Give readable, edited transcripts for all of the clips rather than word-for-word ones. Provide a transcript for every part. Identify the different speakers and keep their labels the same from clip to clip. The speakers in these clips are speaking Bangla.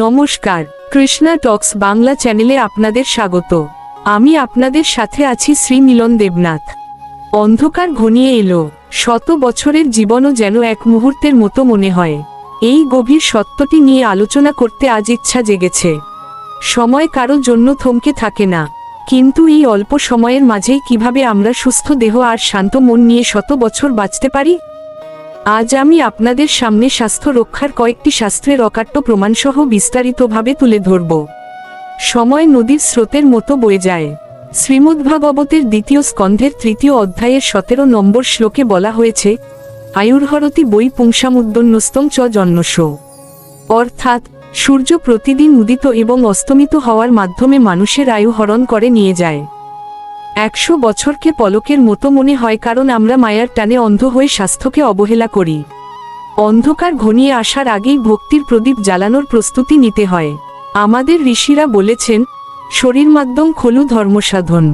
Speaker 1: নমস্কার, কৃষ্ণা টক্স বাংলা চ্যানেলে আপনাদের স্বাগত। আমি আপনাদের সাথে আছি শ্রী মিলন দেবনাথ। অন্ধকার ঘনিয়ে এলো, শত বছরের জীবনও যেন এক মুহূর্তের মতো মনে হয়। এই গভীর সত্যটি নিয়ে আলোচনা করতে আজ ইচ্ছা জেগেছে। সময় কারো জন্য থমকে থাকে না, কিন্তু এই অল্প সময়ের মাঝেই কিভাবে আমরা সুস্থ দেহ আর শান্ত মন নিয়ে শত বছর বাঁচতে পারি। আজ আমি আপনাদের সামনে স্বাস্থ্য রক্ষার কয়েকটি শাস্ত্রের অকাট্য প্রমাণসহ বিস্তারিতভাবে তুলে ধরব। সময় নদীর স্রোতের মতো বয়ে যায়। শ্রীমদ্ভাগবতের দ্বিতীয় স্কন্ধের ৩য় অধ্যায়ের ১৭ নম্বর শ্লোকে বলা হয়েছে, আয়ুর্হরতি বৈ পুংসামুদ্দন্যস্তং চ জন্মস্য। অর্থাৎ সূর্য প্রতিদিন উদিত এবং অস্তমিত হওয়ার মাধ্যমে মানুষের আয়ু হরণ করে নিয়ে যায়। ১০০ বছরকে পলকের মতো মনে হয়, কারণ আমরা মায়ার টানে অন্ধ হয়ে স্বাস্থ্যকে অবহেলা করি। অন্ধকার ঘনিয়ে আসার আগেই ভক্তির প্রদীপ জ্বালানোর প্রস্তুতি নিতে হয়। আমাদের ঋষিরা বলেছেন, শরীর মাধ্যম খলু ধর্মসাধন।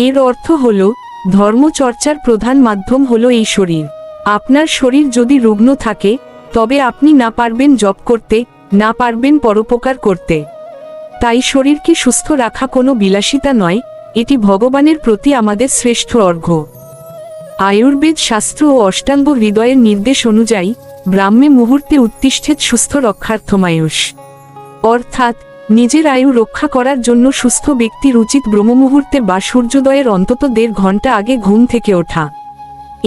Speaker 1: এর অর্থ হল, ধর্মচর্চার প্রধান মাধ্যম হল এই শরীর। আপনার শরীর যদি রুগ্ন থাকে, তবে আপনি না পারবেন জপ করতে, না পারবেন পরোপকার করতে। তাই শরীরকে সুস্থ রাখা কোনো বিলাসিতা নয়, এটি ভগবানের প্রতি আমাদের শ্রেষ্ঠ অর্ঘ্য। আয়ুর্বেদ শাস্ত্র ও অষ্টাঙ্গ হৃদয়ের নির্দেশ অনুযায়ী ব্রাহ্মে মুহূর্তে উত্তিষ্ঠেত সুস্থ রক্ষার্থমায়ুষ। অর্থাৎ নিজের আয়ু রক্ষা করার জন্য সুস্থ ব্যক্তির উচিত ব্রহ্মমুহূর্তে বা সূর্যোদয়ের অন্তত ১.৫ ঘন্টা আগে ঘুম থেকে ওঠা।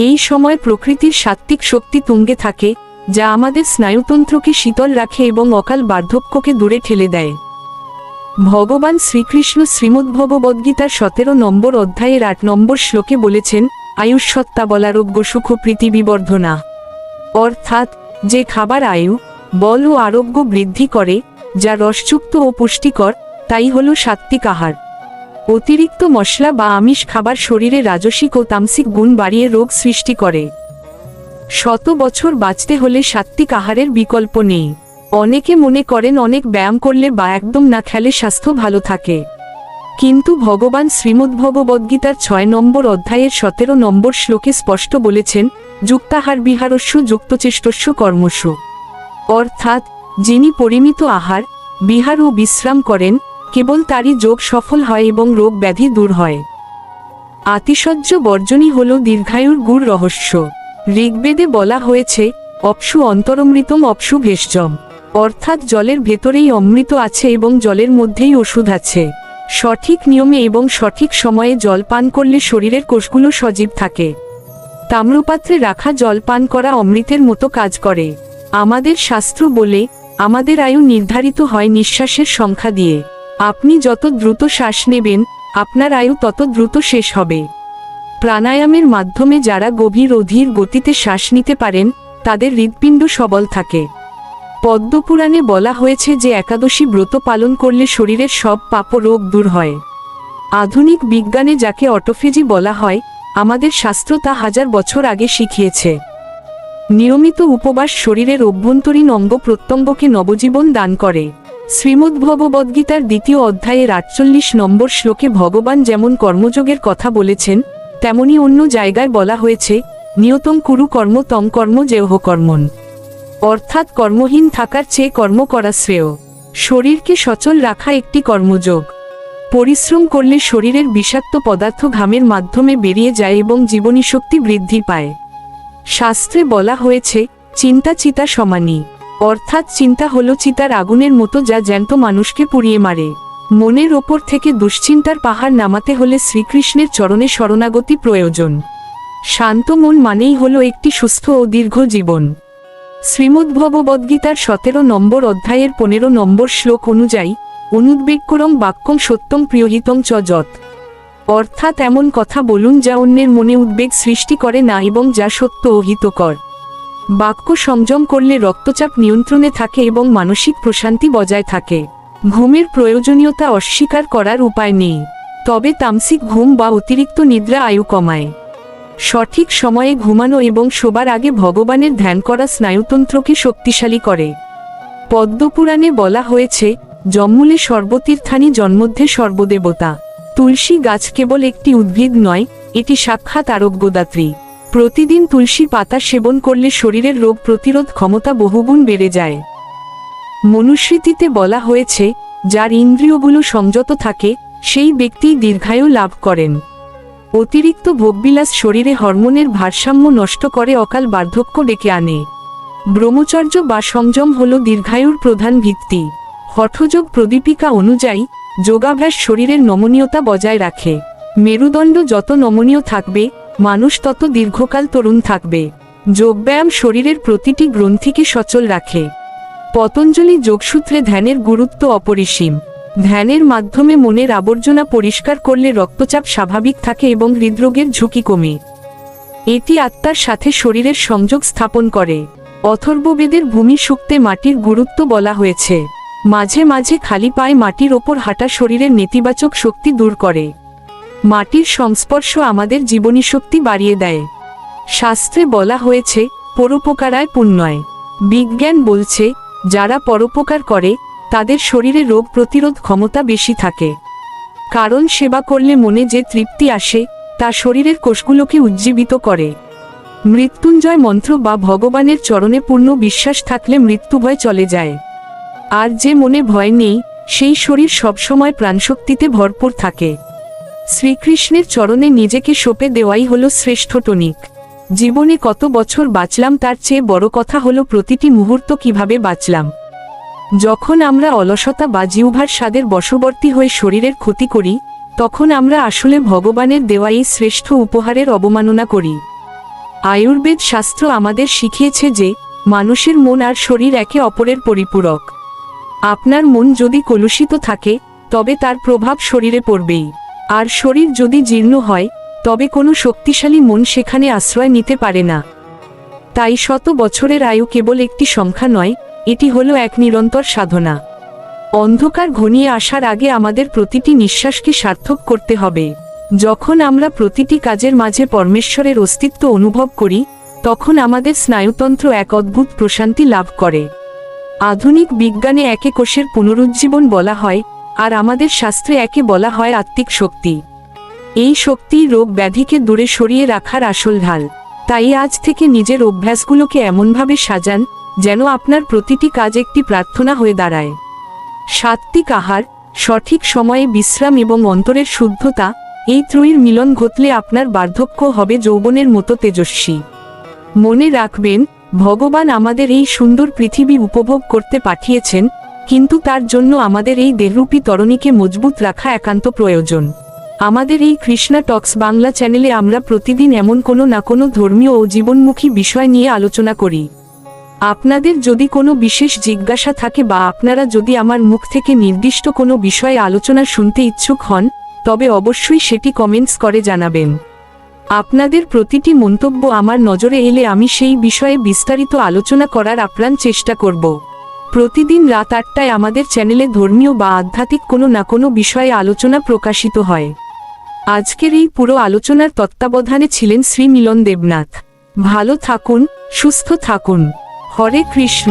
Speaker 1: এই সময় প্রকৃতির সাত্ত্বিক শক্তি তুঙ্গে থাকে, যা আমাদের স্নায়ুতন্ত্রকে শীতল রাখে এবং অকাল বার্ধক্যকে দূরে ঠেলে দেয়। ভগবান শ্রীকৃষ্ণ শ্রীমদ্ভগবদ্গীতার ১৭ নম্বর অধ্যায়ের ৮ নম্বর শ্লোকে বলেছেন, আয়ুষ্যত্তাবলারোগ্য সুখ প্রীতি বিবর্ধনা। অর্থাৎ যে খাবার আয়ু, বল ও আরোগ্য বৃদ্ধি করে, যা রসযুক্ত ও পুষ্টিকর, তাই হল সাত্ত্বিক আহার। অতিরিক্ত মশলা বা আমিষ খাবার শরীরে রাজসিক ও তামসিক গুণ বাড়িয়ে রোগ সৃষ্টি করে। শত বছর বাঁচতে হলে সাত্ত্বিক আহারের বিকল্প নেই। অনেকে মনে করেন অনেক ব্যায়াম করলে বা একদম না খেলে স্বাস্থ্য ভালো থাকে, কিন্তু ভগবান শ্রীমদ্ভগবদ্গীতার ৬ নম্বর অধ্যায়ের ১৭ নম্বর শ্লোকে স্পষ্ট বলেছেন, যুক্তাহার বিহারস্য যুক্তচেষ্টস্য কর্মস্য। অর্থাৎ যিনি পরিমিত আহার, বিহার ও বিশ্রাম করেন, কেবল তারই যোগ সফল হয় এবং রোগ ব্যাধি দূর হয়। আতিশয্য বর্জনই হল দীর্ঘায়ুর গূঢ় রহস্য। ঋগ্বেদে বলা হয়েছে, অপসু অন্তরমৃতম অপসু ভেষজম। অর্থাৎ জলের ভেতরেই অমৃত আছে এবং জলের মধ্যেই ওষুধ আছে। সঠিক নিয়মে এবং সঠিক সময়ে জল পান করলে শরীরের কোষগুলো সজীব থাকে। তাম্রপাত্রে রাখা জল পান করা অমৃতের মতো কাজ করে। আমাদের শাস্ত্র বলে, আমাদের আয়ু নির্ধারিত হয় নিঃশ্বাসের সংখ্যা দিয়ে। আপনি যত দ্রুত শ্বাস নেবেন, আপনার আয়ু তত দ্রুত শেষ হবে। প্রাণায়ামের মাধ্যমে যারা গভীর ও ধীর গতিতে শ্বাস নিতে পারেন, তাদের হৃৎপিণ্ড সবল থাকে। পদ্মপুরাণে বলা হয়েছে যে একাদশী ব্রত পালন করলে শরীরের সব পাপ ও রোগ দূর হয়। আধুনিক বিজ্ঞানে যাকে অটোফেজি বলা হয়, আমাদের শাস্ত্র তা ১০০০ বছর আগে শিখিয়েছে। নিয়মিত উপবাস শরীরের অভ্যন্তরীণ অঙ্গ প্রত্যঙ্গকে নবজীবন দান করে। শ্রীমদ্ভগবদ্গীতার ২য় অধ্যায়ের ৪৮ নম্বর শ্লোকে ভগবান যেমন কর্মযোগের কথা বলেছেন, তেমনি অন্য জায়গায় বলা হয়েছে, নিয়তং কুরু কর্ম তং কর্ম জেহ কর্মণ। অর্থাৎ কর্মহীন থাকার চেয়ে কর্ম করা শ্রেয়। শরীরকে সচল রাখা একটি কর্মযোগ। পরিশ্রম করলে শরীরের বিষাক্ত পদার্থ ঘামের মাধ্যমে বেরিয়ে যায় এবং জীবনীশক্তি বৃদ্ধি পায়। শাস্ত্রে বলা হয়েছে, চিন্তা চিতা সমানি। অর্থাৎ চিন্তা হল চিতার আগুনের মতো, যা জ্যান্ত মানুষকে পুড়িয়ে মারে। মনের ওপর থেকে দুশ্চিন্তার পাহাড় নামাতে হলে শ্রীকৃষ্ণের চরণে শরণাগতি প্রয়োজন। শান্ত মন মানেই হল একটি সুস্থ ও দীর্ঘ জীবন। শ্রীমদ্ভগবদ্গীতার ১৭ নম্বর অধ্যায়ের ১৫ নম্বর শ্লোক অনুযায়ী, অনুদ্বেগকরং বাক্যং সত্যং প্রিয়হিতং চ যৎ। অর্থাৎ এমন কথা বলুন যা অন্যের মনে উদ্বেগ সৃষ্টি করে না এবং যা সত্য ও হিতকর। বাক্য সংযম করলে রক্তচাপ নিয়ন্ত্রণে থাকে এবং মানসিক প্রশান্তি বজায় থাকে। ঘুমের প্রয়োজনীয়তা অস্বীকার করার উপায় নেই, তবে তামসিক ঘুম বা অতিরিক্ত নিদ্রা আয়ু কমায়। সঠিক সময়ে ঘুমানো এবং শোবার আগে ভগবানের ধ্যান করা স্নায়ুতন্ত্রকে শক্তিশালী করে। পদ্মপুরাণে বলা হয়েছে, জম্মুলে সর্বতীর্থানি জন্মধ্যে সর্বদেবতা। তুলসী গাছ কেবল একটি উদ্ভিদ নয়, এটি সাক্ষাৎ আরোগ্যদাত্রী। প্রতিদিন তুলসী পাতা সেবন করলে শরীরের রোগ প্রতিরোধ ক্ষমতা বহুগুণ বেড়ে যায়। মনুস্মৃতিতে বলা হয়েছে, যার ইন্দ্রিয়গুলো সংযত থাকে সেই ব্যক্তি দীর্ঘায়ু লাভ করেন। অতিরিক্ত ভোগবিলাস শরীরে হরমোনের ভারসাম্য নষ্ট করে অকাল বার্ধক্য ডেকে আনে। ব্রহ্মচর্য বা সংযম হল দীর্ঘায়ুর প্রধান ভিত্তি। হঠযোগ প্রদীপিকা অনুযায়ী যোগাভ্যাস শরীরের নমনীয়তা বজায় রাখে। মেরুদণ্ড যত নমনীয় থাকবে মানুষ তত দীর্ঘকাল তরুণ থাকবে। যোগব্যায়াম শরীরের প্রতিটি গ্রন্থিকে সচল রাখে। পতঞ্জলি যোগসূত্রে ধ্যানের গুরুত্ব অপরিসীম। ধ্যানের মাধ্যমে মনের আবর্জনা পরিষ্কার করলে রক্তচাপ স্বাভাবিক থাকে এবং হৃদরোগের ঝুঁকি কমে। এটি আত্মার সাথে শরীরের সংযোগ স্থাপন করে। অথর্ববেদের ভূমি সূক্তে মাটির গুরুত্ব বলা হয়েছে। মাঝে মাঝে খালি পায়ে মাটির ওপর হাঁটা শরীরের নেতিবাচক শক্তি দূর করে। মাটির সংস্পর্শ আমাদের জীবনী শক্তি বাড়িয়ে দেয়। শাস্ত্রে বলা হয়েছে, পরোপকারায় পুণ্যয়। বিজ্ঞান বলছে, যারা পরোপকার করে তাদের শরীরে রোগ প্রতিরোধ ক্ষমতা বেশি থাকে। কারণ সেবা করলে মনে যে তৃপ্তি আসে তা শরীরের কোষগুলোকে উজ্জীবিত করে। মৃত্যুঞ্জয় মন্ত্র বা ভগবানের চরণে পূর্ণ বিশ্বাস থাকলে মৃত্যুভয় চলে যায়। আর যে মনে ভয় নেই সেই শরীর সবসময় প্রাণশক্তিতে ভরপুর থাকে। শ্রীকৃষ্ণের চরণে নিজেকে সঁপে দেওয়াই হলো শ্রেষ্ঠ টনিক। জীবনে কত বছর বাঁচলাম তার চেয়ে বড় কথা হলো প্রতিটি মুহূর্ত কিভাবে বাঁচলাম। যখন আমরা অলসতা বা জিহ্বার স্বাদের বশবর্তী হয়ে শরীরের ক্ষতি করি তখন আমরা আসলে ভগবানের দেওয়া এই শ্রেষ্ঠ উপহারের অবমাননা করি। আয়ুর্বেদ শাস্ত্র আমাদের শিখিয়েছে যে মানুষের মন আর শরীর একে অপরের পরিপূরক। আপনার মন যদি কলুষিত থাকে তবে তার প্রভাব শরীরে পড়বেই। আর শরীর যদি জীর্ণ হয় তবে কোনো শক্তিশালী মন সেখানে আশ্রয় নিতে পারে না। তাই শত বছরের আয়ু কেবল একটি সংখ্যা নয়, এটি হলো এক নিরন্তর সাধনা। অন্ধকার ঘনিয়ে আসার আগে আমাদের প্রতিটি নিঃশ্বাসকে সার্থক করতে হবে। যখন আমরা প্রতিটি কাজের মাঝে পরমেশ্বরের অস্তিত্ব অনুভব করি তখন আমাদের স্নায়ুতন্ত্র এক অদ্ভুত প্রশান্তি লাভ করে। আধুনিক বিজ্ঞানে একে কোষের পুনরুজ্জীবন বলা হয়, আর আমাদের শাস্ত্রে একে বলা হয় আত্মিক শক্তি। এই শক্তিই রোগ ব্যাধিকে দূরে সরিয়ে রাখার আসল ঢাল। তাই আজ থেকে নিজের অভ্যাসগুলোকে এমনভাবে সাজান যেন আপনার প্রতিটি কাজ একটি প্রার্থনা হয়ে দাঁড়ায়। সাত্ত্বিক আহার, সঠিক সময়ে বিশ্রাম এবং অন্তরের শুদ্ধতা, এই ত্রয়ীর মিলন ঘটলে আপনার বার্ধক্য হবে যৌবনের মতো তেজস্বী। মনে রাখবেন, ভগবান আমাদের এই সুন্দর পৃথিবী উপভোগ করতে পাঠিয়েছেন, কিন্তু তার জন্য আমাদের এই দেহরূপী তরণীকে মজবুত রাখা একান্ত প্রয়োজন। আমাদের এই কৃষ্ণা টক্স বাংলা চ্যানেলে আমরা প্রতিদিন এমন কোনো না কোনো ধর্মীয় ও জীবনমুখী বিষয় নিয়ে আলোচনা করি। আপনাদের যদি কোনো বিশেষ জিজ্ঞাসা থাকে বা আপনারা যদি আমার মুখ থেকে নির্দিষ্ট কোনো বিষয়ে আলোচনা শুনতে ইচ্ছুক হন তবে অবশ্যই সেটি কমেন্টস করে জানাবেন। আপনাদের প্রতিটি মন্তব্য আমার নজরে এলে আমি সেই বিষয়ে বিস্তারিত আলোচনা করার আপ্রাণ চেষ্টা করব। প্রতিদিন রাত 8টায় আমাদের চ্যানেলে ধর্মীয় বা আধ্যাত্মিক কোনো না কোনো বিষয়ে আলোচনা প্রকাশিত হয়। আজকের এই পুরো আলোচনার তত্ত্বাবধানে ছিলেন শ্রী মিলন দেবনাথ। ভালো থাকুন, সুস্থ থাকুন। হরে কৃষ্ণ।